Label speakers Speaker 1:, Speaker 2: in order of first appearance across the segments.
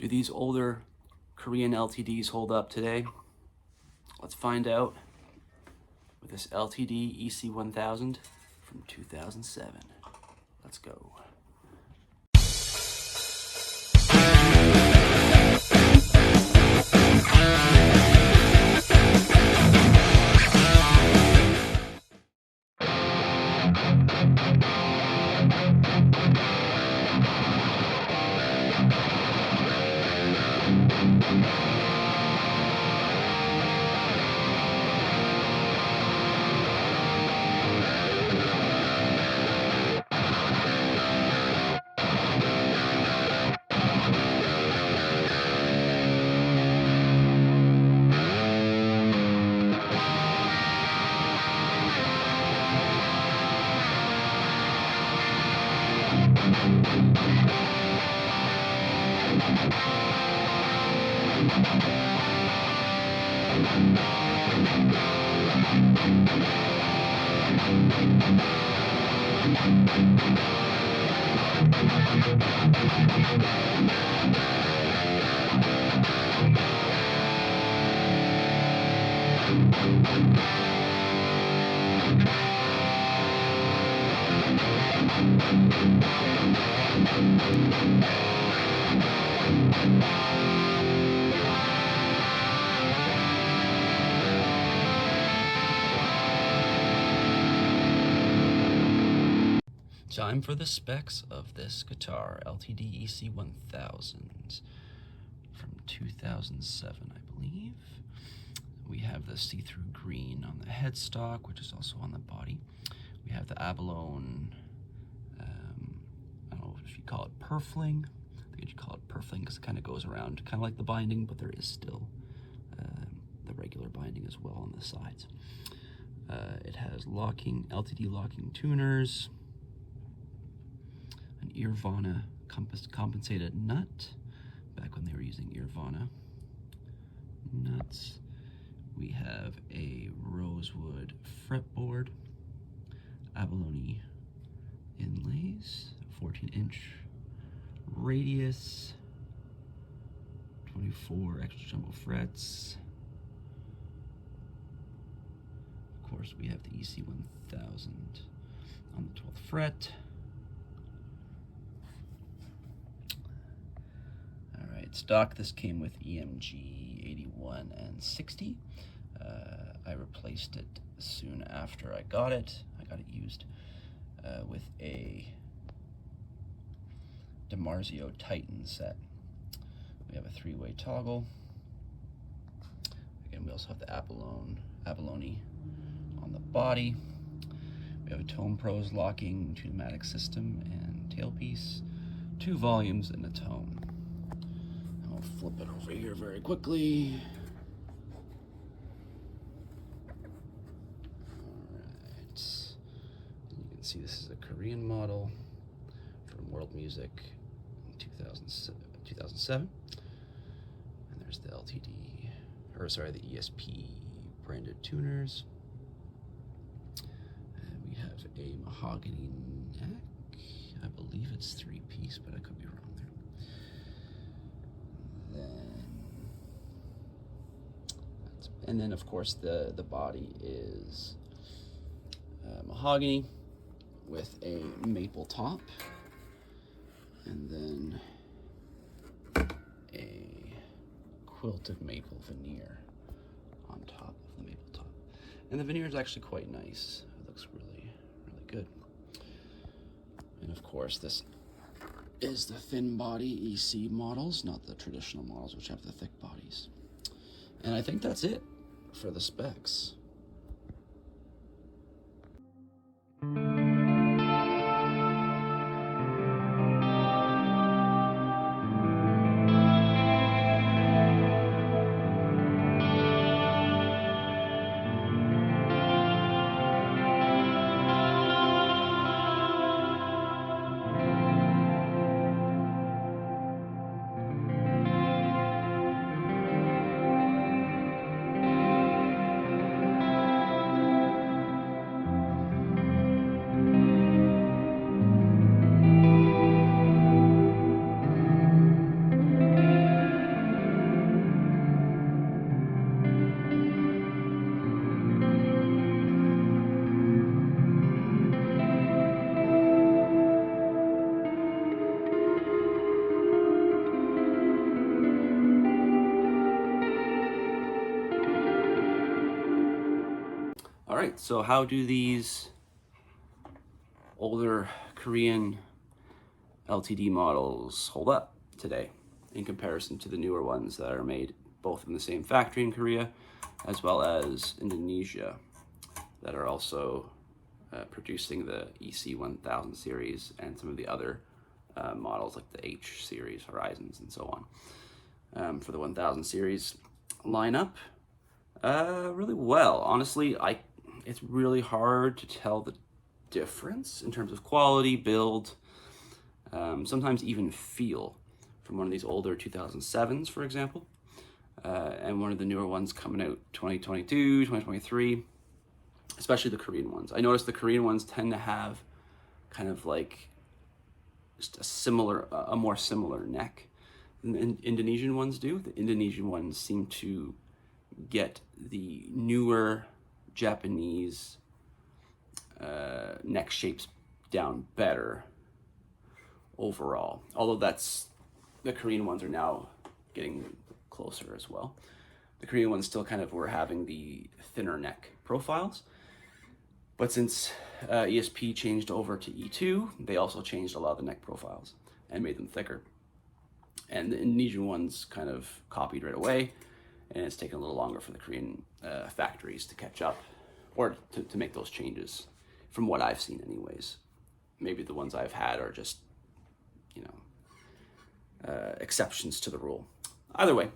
Speaker 1: Do these older Korean LTDs hold up today? Let's find out with this LTD EC-1000 from 2007. Let's go. Time for the specs of this guitar, LTD EC-1000 from 2007, I believe. We have the see-through green on the headstock, which is also on the body. We have the abalone, I don't know if you call it purfling. I think you call it purfling because it kind of goes around, kind of like the binding, but there is still the regular binding as well on the sides. It has LTD locking tuners, an Irvana compensated nut, back when they were using Irvana nuts. We have a rosewood fretboard, abalone inlays, 14-inch radius, 24 extra jumbo frets. Of course, we have the EC-1000 on the 12th fret. Stock, this came with EMG 81 and 60. I replaced it soon after I got it. I got it used with a DiMarzio Titan set. We have a 3-way toggle. Again, we also have the abalone on the body. We have a Tone Pros locking pneumatic system and tailpiece, 2 volumes and a tone. Flip it over here very quickly. Alright. You can see this is a Korean model from World Music in 2007. And there's the the ESP branded tuners. And we have a mahogany neck. I believe it's 3-piece, but I could be wrong there. And then of course the body is mahogany with a maple top, and then a quilted maple veneer on top of the maple top. And the veneer is actually quite nice. It looks really, really good. And of course this is the thin body EC models, not the traditional models which have the thick bodies. And I think that's it for the specs. right, so how do these older Korean LTD models hold up today in comparison to the newer ones that are made both in the same factory in Korea as well as Indonesia that are also producing the EC-1000 series and some of the other models like the H series, Horizons, and so on. For the 1000 series lineup, really well. Honestly, it's really hard to tell the difference in terms of quality, build, sometimes even feel from one of these older 2007s, for example, and one of the newer ones coming out 2022, 2023, especially the Korean ones. I noticed the Korean ones tend to have kind of like just a more similar neck than Indonesian ones do. The Indonesian ones seem to get the newer Japanese neck shapes down better overall. Although the Korean ones are now getting closer as well. The Korean ones still kind of were having the thinner neck profiles. But since ESP changed over to E2, they also changed a lot of the neck profiles and made them thicker. And the Indonesian ones kind of copied right away, and it's taken a little longer for the Korean factories to catch up or to make those changes, from what I've seen anyways. Maybe the ones I've had are just, exceptions to the rule. Either way,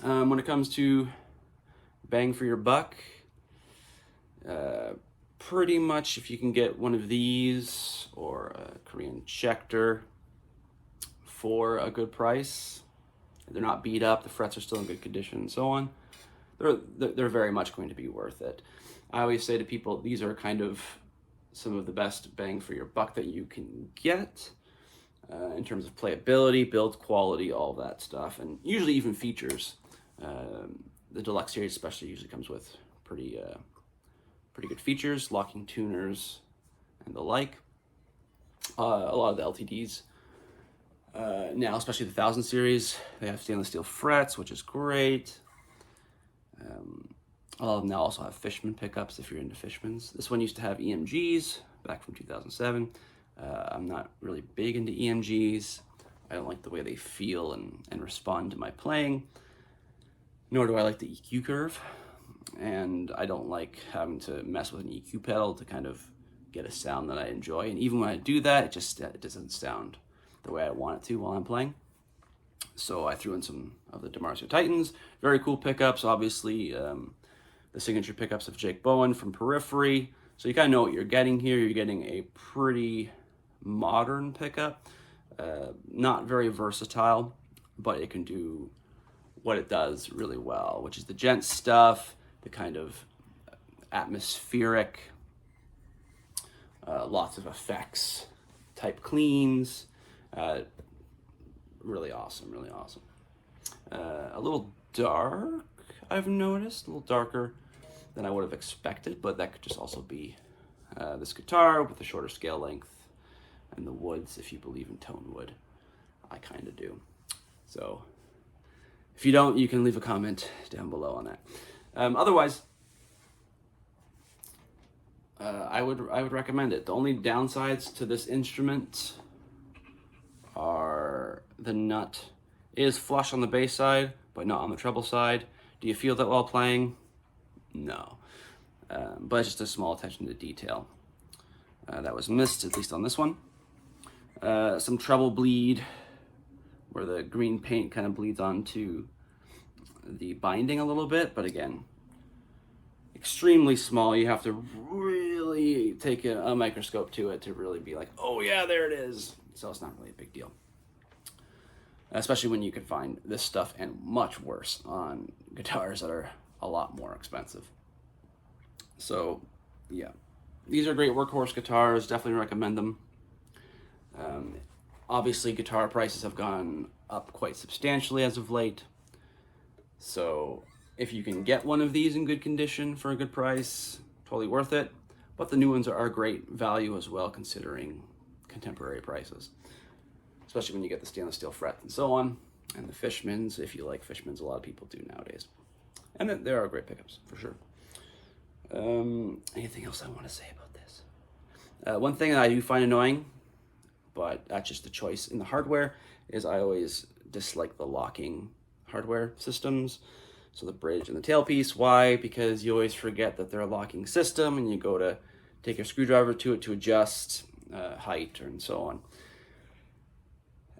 Speaker 1: when it comes to bang for your buck, pretty much if you can get one of these or a Korean Schecter for a good price, they're not beat up, the frets are still in good condition and so on, they're very much going to be worth it. I always say to people, these are kind of some of the best bang for your buck that you can get in terms of playability, build quality, all that stuff, and usually even features. The Deluxe series especially usually comes with pretty good features, locking tuners and the like. A lot of the LTDs now, especially the 1000 series, they have stainless steel frets, which is great. A lot of them now also have Fishman pickups if you're into Fishmans. This one used to have EMGs back from 2007. I'm not really big into EMGs. I don't like the way they feel and respond to my playing, nor do I like the EQ curve. And I don't like having to mess with an EQ pedal to kind of get a sound that I enjoy. And even when I do that, it doesn't sound the way I want it to while I'm playing. So I threw in some of the DiMarzio Titans. Very cool pickups, obviously. The signature pickups of Jake Bowen from Periphery. So you kind of know what you're getting here. You're getting a pretty modern pickup. Not very versatile, but it can do what it does really well, which is the gent stuff, the kind of atmospheric, lots of effects type cleans. Really awesome, really awesome. A little dark, I've noticed, a little darker than I would have expected, but that could just also be this guitar with the shorter scale length and the woods, if you believe in tone wood. I kind of do. So if you don't, you can leave a comment down below on that. Otherwise, I would recommend it. The only downsides to this instrument are the nut is flush on the bass side, but not on the treble side. Do you feel that while playing? No. But it's just a small attention to detail that was missed, at least on this one. Some treble bleed, where the green paint kind of bleeds onto the binding a little bit, but again, extremely small. You have to really take a microscope to it to really be like, oh yeah, there it is. So it's not really a big deal. Especially when you can find this stuff and much worse on guitars that are a lot more expensive. So yeah, these are great workhorse guitars, definitely recommend them. Obviously guitar prices have gone up quite substantially as of late. So if you can get one of these in good condition for a good price, totally worth it. But the new ones are great value as well, considering contemporary prices. Especially when you get the stainless steel fret and so on, and the Fishmans, if you like Fishmans, a lot of people do nowadays. And there are great pickups, for sure. Anything else I want to say about this? One thing that I do find annoying, but that's just a choice in the hardware, is I always dislike the locking hardware systems. So the bridge and the tailpiece. Why? Because you always forget that they're a locking system, and you go to take a screwdriver to it to adjust height and so on.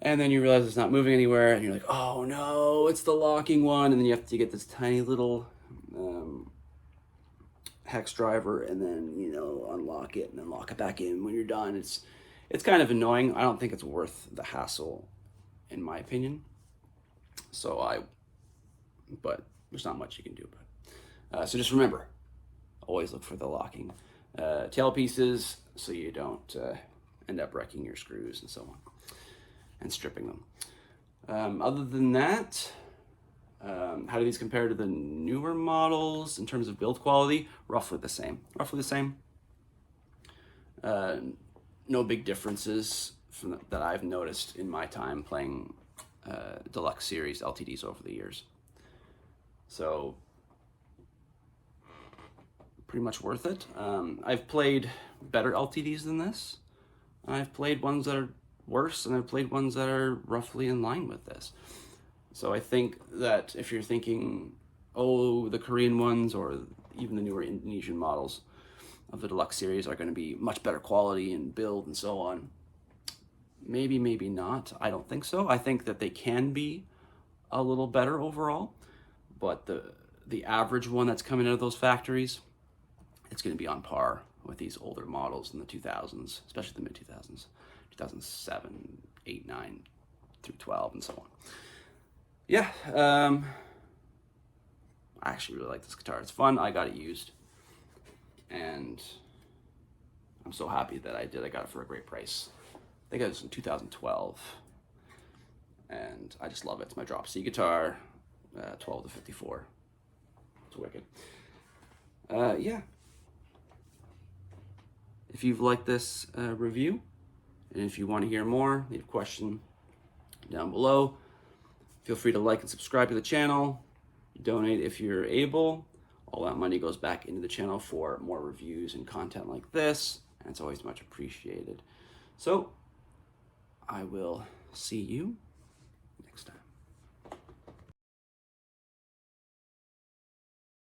Speaker 1: And then you realize it's not moving anywhere, and you're like, oh no, it's the locking one. And then you have to get this tiny little hex driver, and then, you know, unlock it and then lock it back in when you're done. It's kind of annoying. I don't think it's worth the hassle, in my opinion. But there's not much you can do about it. So just remember, always look for the locking tail pieces so you don't end up wrecking your screws and so on, and stripping them. Other than that, how do these compare to the newer models in terms of build quality? Roughly the same. No big differences that I've noticed in my time playing Deluxe Series LTDs over the years. So pretty much worth it. I've played better LTDs than this. I've played ones that are worse, and I've played ones that are roughly in line with this. So I think that if you're thinking, oh, the Korean ones or even the newer Indonesian models of the Deluxe series are going to be much better quality and build and so on, maybe not. I don't think so. I think that they can be a little better overall, but the average one that's coming out of those factories, it's going to be on par with these older models in the 2000s, especially the mid-2000s, 2007, 8, 9 through 12, and so on. Yeah, I actually really like this guitar. It's fun. I got it used, and I'm so happy that I did. I got it for a great price. I think it was in 2012, and I just love it. It's my drop C guitar, 12 to 54. It's wicked. Yeah. If you've liked this review, and if you want to hear more, leave a question down below. Feel free to like and subscribe to the channel. Donate if you're able. All that money goes back into the channel for more reviews and content like this, and it's always much appreciated. So I will see you